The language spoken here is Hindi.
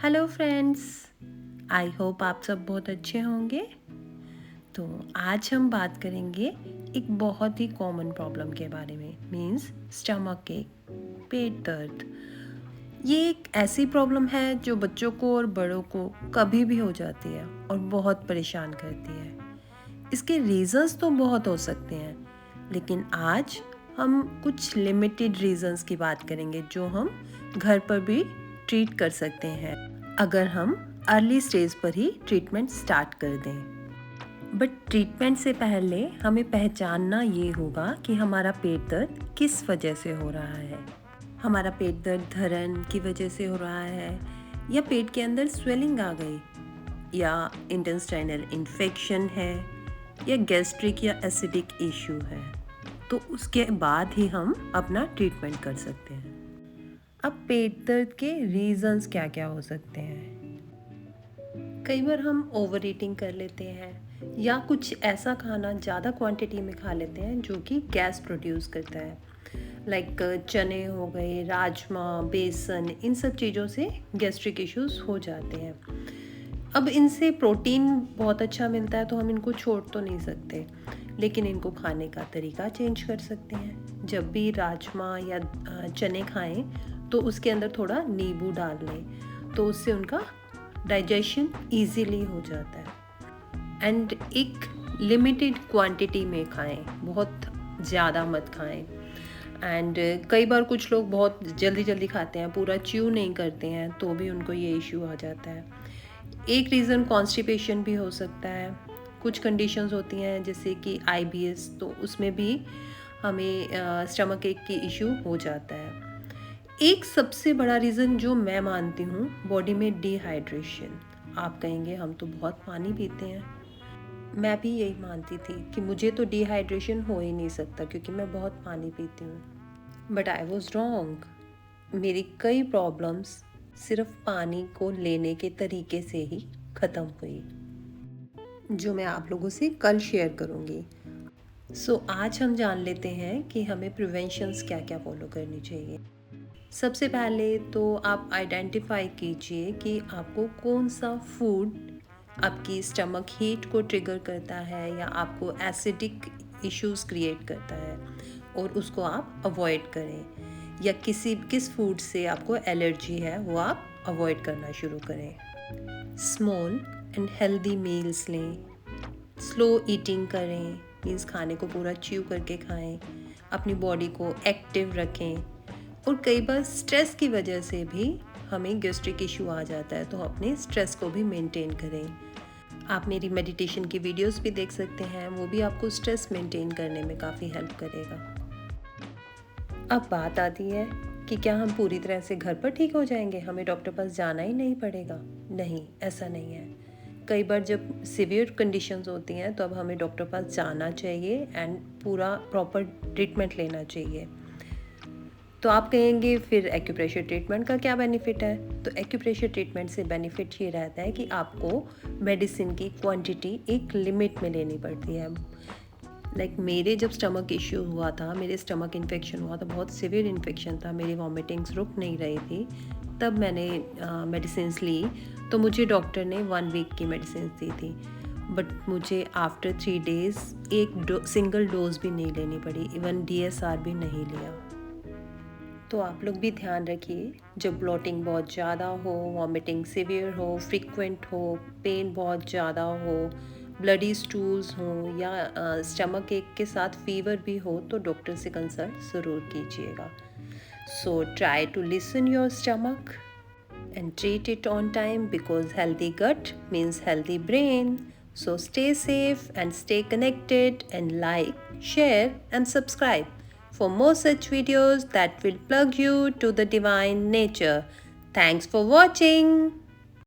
हेलो फ्रेंड्स, आई होप आप सब बहुत अच्छे होंगे। तो आज हम बात करेंगे एक बहुत ही कॉमन प्रॉब्लम के बारे में, मीन्स स्टमक एक, पेट दर्द। ये एक ऐसी प्रॉब्लम है जो बच्चों को और बड़ों को कभी भी हो जाती है और बहुत परेशान करती है। इसके रीज़न्स तो बहुत हो सकते हैं, लेकिन आज हम कुछ लिमिटेड रीज़न्स की बात करेंगे जो हम घर पर भी ट्रीट कर सकते हैं अगर हम अर्ली स्टेज पर ही ट्रीटमेंट स्टार्ट कर दें। बट ट्रीटमेंट से पहले हमें पहचानना ये होगा कि हमारा पेट दर्द किस वजह से हो रहा है। हमारा पेट दर्द धड़न की वजह से हो रहा है, या पेट के अंदर स्वेलिंग आ गई, या इंटेस्टाइनल इन्फेक्शन है, या गैस्ट्रिक या एसिडिक इशू है। तो उसके बाद ही हम अपना ट्रीटमेंट कर सकते हैं। अब पेट दर्द के रीज़न्स क्या क्या हो सकते हैं। कई बार हम ओवर ईटिंग कर लेते हैं या कुछ ऐसा खाना ज़्यादा क्वांटिटी में खा लेते हैं जो कि गैस प्रोड्यूस करता है, लाइक चने हो गए, राजमा, बेसन, इन सब चीज़ों से गैस्ट्रिक इश्यूज हो जाते हैं। अब इनसे प्रोटीन बहुत अच्छा मिलता है तो हम इनको छोड़ तो नहीं सकते, लेकिन इनको खाने का तरीका चेंज कर सकते हैं। जब भी राजमा या चने खाएं तो उसके अंदर थोड़ा नींबू डाल लें, तो उससे उनका डाइजेशन इजीली हो जाता है। एंड एक लिमिटेड क्वांटिटी में खाएं, बहुत ज़्यादा मत खाएं। एंड कई बार कुछ लोग बहुत जल्दी जल्दी खाते हैं, पूरा च्यू नहीं करते हैं, तो भी उनको ये इश्यू आ जाता है। एक रीज़न कॉन्स्टिपेशन भी हो सकता है। कुछ कंडीशंस होती हैं जैसे कि IBS, तो उसमें भी हमें स्टमक एक की इशू हो जाता है। एक सबसे बड़ा रीज़न जो मैं मानती हूँ, बॉडी में डिहाइड्रेशन। आप कहेंगे हम तो बहुत पानी पीते हैं। मैं भी यही मानती थी कि मुझे तो डिहाइड्रेशन हो ही नहीं सकता क्योंकि मैं बहुत पानी पीती हूँ, बट आई वॉज रॉन्ग। मेरी कई प्रॉब्लम्स सिर्फ पानी को लेने के तरीके से ही ख़त्म हुई, जो मैं आप लोगों से कल शेयर करूँगी। सो आज हम जान लेते हैं कि हमें प्रिवेंशंस क्या क्या फॉलो करनी चाहिए। सबसे पहले तो आप आइडेंटिफाई कीजिए कि आपको कौन सा फूड आपकी स्टमक हीट को ट्रिगर करता है या आपको एसिडिक इश्यूज क्रिएट करता है, और उसको आप अवॉइड करें। या किस फूड से आपको एलर्जी है वो आप अवॉइड करना शुरू करें। स्मॉल एंड हेल्दी मील्स लें, स्लो ईटिंग करें, मीन्स खाने को पूरा च्यू करके खाएं, अपनी बॉडी को एक्टिव रखें। और कई बार स्ट्रेस की वजह से भी हमें गैस्ट्रिक इशू आ जाता है, तो अपने स्ट्रेस को भी मेंटेन करें। आप मेरी मेडिटेशन की वीडियोस भी देख सकते हैं, वो भी आपको स्ट्रेस मेंटेन करने में काफ़ी हेल्प करेगा। अब बात आती है कि क्या हम पूरी तरह से घर पर ठीक हो जाएंगे, हमें डॉक्टर पास जाना ही नहीं पड़ेगा। नहीं, ऐसा नहीं है। कई बार जब सीवियर कंडीशंस होती हैं तो अब हमें डॉक्टर पास जाना चाहिए एंड पूरा प्रॉपर ट्रीटमेंट लेना चाहिए। तो आप कहेंगे फिर एक्यूप्रेशर ट्रीटमेंट का क्या बेनिफिट है। तो एक्यूप्रेशर ट्रीटमेंट से बेनिफिट ये रहता है कि आपको मेडिसिन की क्वांटिटी एक लिमिट में लेनी पड़ती है। लाइक मेरे जब स्टमक इश्यू हुआ था, मेरे स्टमक इन्फेक्शन हुआ था, बहुत सिवियर इन्फेक्शन था, मेरी वॉमिटिंग्स रुक नहीं रही थी, तब मैंने मेडिसिन ली। तो मुझे डॉक्टर ने 1 वीक की मेडिसिन दी थी, बट मुझे आफ्टर 3 डेज़ एक सिंगल डोज भी नहीं लेनी पड़ी, इवन DSR भी नहीं लिया। तो आप लोग भी ध्यान रखिए, जब ब्लोटिंग बहुत ज़्यादा हो, वॉमिटिंग सिवियर हो, फ्रीक्वेंट हो, पेन बहुत ज़्यादा हो, ब्लडी स्टूल्स हों, या स्टमक एक के साथ फीवर भी हो, तो डॉक्टर से कंसल्ट ज़रूर कीजिएगा। So try to listen your stomach and treat it on time, because healthy gut means healthy brain. So stay safe and stay connected, and like, share and subscribe for more such videos that will plug you to the divine nature. Thanks for watching.